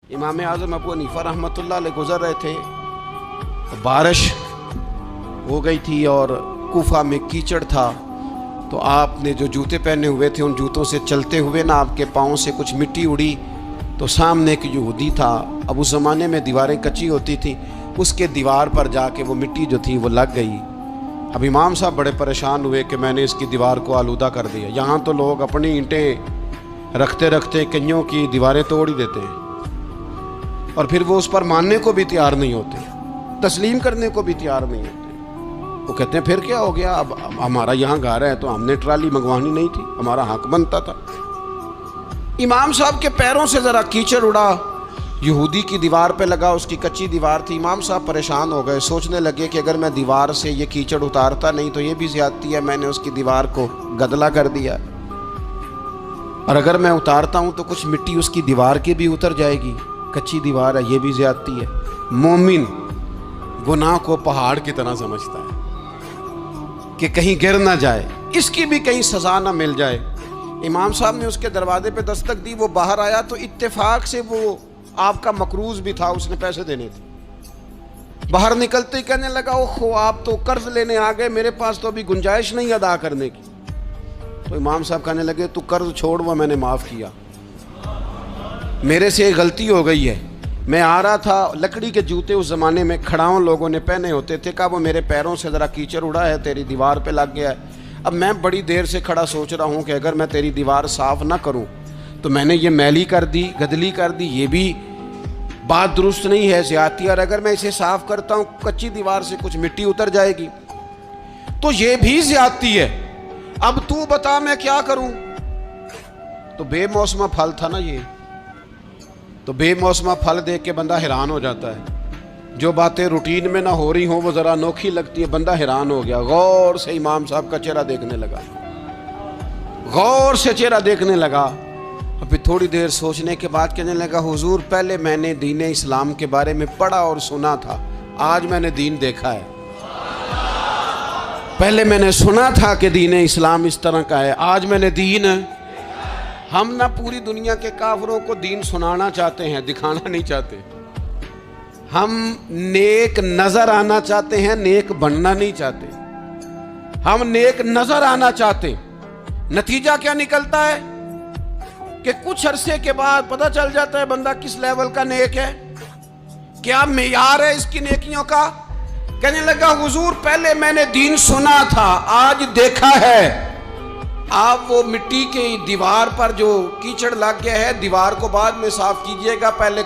इमाम आज़म अबू हनीफा रहमतुल्लाह अलैह गुज़र रहे थे, बारिश हो गई थी और कूफा में कीचड़ था। तो आपने जो जूते पहने हुए थे उन जूतों से चलते हुए ना आपके पाँव से कुछ मिट्टी उड़ी। तो सामने एक यहूदी था, अब उस ज़माने में दीवारें कच्ची होती थी, उसके दीवार पर जाके वो मिट्टी जो थी वो लग गई। अब इमाम साहब बड़े परेशान हुए कि मैंने इसकी दीवार को आलूदा कर दिया। यहाँ तो लोग अपनी ईंटें रखते रखते कईयों की दीवारें तोड़ ही देते हैं और फिर वो उस पर मानने को भी तैयार नहीं होते, तस्लीम करने को भी तैयार नहीं होते। वो कहते हैं फिर क्या हो गया, अब हमारा यहाँ घर है तो हमने ट्राली मंगवानी नहीं थी, हमारा हक बनता था। इमाम साहब के पैरों से ज़रा कीचड़ उड़ा, यहूदी की दीवार पे लगा, उसकी कच्ची दीवार थी। इमाम साहब परेशान हो गए, सोचने लगे कि अगर मैं दीवार से ये कीचड़ उतारता नहीं तो ये भी ज़्यादती है, मैंने उसकी दीवार को गदला कर दिया, और अगर मैं उतारता हूँ तो कुछ मिट्टी उसकी दीवार की भी उतर जाएगी, कच्ची दीवार है, ये भी ज़्यादती है। मोमिन गुनाह को पहाड़ की तरह समझता है कि कहीं गिर ना जाए, इसकी भी कहीं सज़ा ना मिल जाए। इमाम साहब ने उसके दरवाजे पे दस्तक दी, वो बाहर आया तो इत्तेफाक से वो आपका मकरूज भी था, उसने पैसे देने थे। बाहर निकलते ही कहने लगा, ओहो आप तो कर्ज लेने आ गए, मेरे पास तो अभी गुंजाइश नहीं अदा करने की। तो इमाम साहब कहने लगे, तू कर्ज छोड़, वो मैंने माफ़ किया, मेरे से गलती हो गई है। मैं आ रहा था, लकड़ी के जूते उस ज़माने में खड़ाओं लोगों ने पहने होते थे, कहा वो मेरे पैरों से ज़रा कीचड़ उड़ा है, तेरी दीवार पे लग गया है। अब मैं बड़ी देर से खड़ा सोच रहा हूँ कि अगर मैं तेरी दीवार साफ़ ना करूँ तो मैंने ये मैली कर दी, गदली कर दी, ये भी बात दुरुस्त नहीं है, ज़्यादती। और अगर मैं इसे साफ़ करता हूँ, कच्ची दीवार से कुछ मिट्टी उतर जाएगी, तो ये भी ज़्यादती है। अब तू बता मैं क्या करूँ। तो बेमौसमा फल था ना ये, तो बेमौसमा फल देख के बंदा हैरान हो जाता है। जो बातें रूटीन में ना हो रही हों वो ज़रा अनोखी लगती है, बंदा हैरान हो गया। गौर से इमाम साहब का चेहरा देखने लगा, गौर से चेहरा देखने लगा। अभी थोड़ी देर सोचने के बाद कहने लगा, हुजूर पहले मैंने दीन इस्लाम के बारे में पढ़ा और सुना था, आज मैंने दीन देखा है। पहले मैंने सुना था कि दीन इस्लाम इस तरह का है, आज मैंने दीन। हम ना पूरी दुनिया के काफिरों को दीन सुनाना चाहते हैं, दिखाना नहीं चाहते। हम नेक नजर आना चाहते हैं, नेक बनना नहीं चाहते। हम नेक नजर आना चाहते, नतीजा क्या निकलता है कि कुछ अरसे के बाद पता चल जाता है बंदा किस लेवल का नेक है, क्या मेयार है इसकी नेकियों का। कहने लगा, हुजूर पहले मैंने दीन सुना था, आज देखा है। आप वो मिट्टी की दीवार पर जो कीचड़ लग गया है, दीवार को बाद में साफ कीजिएगा, पहले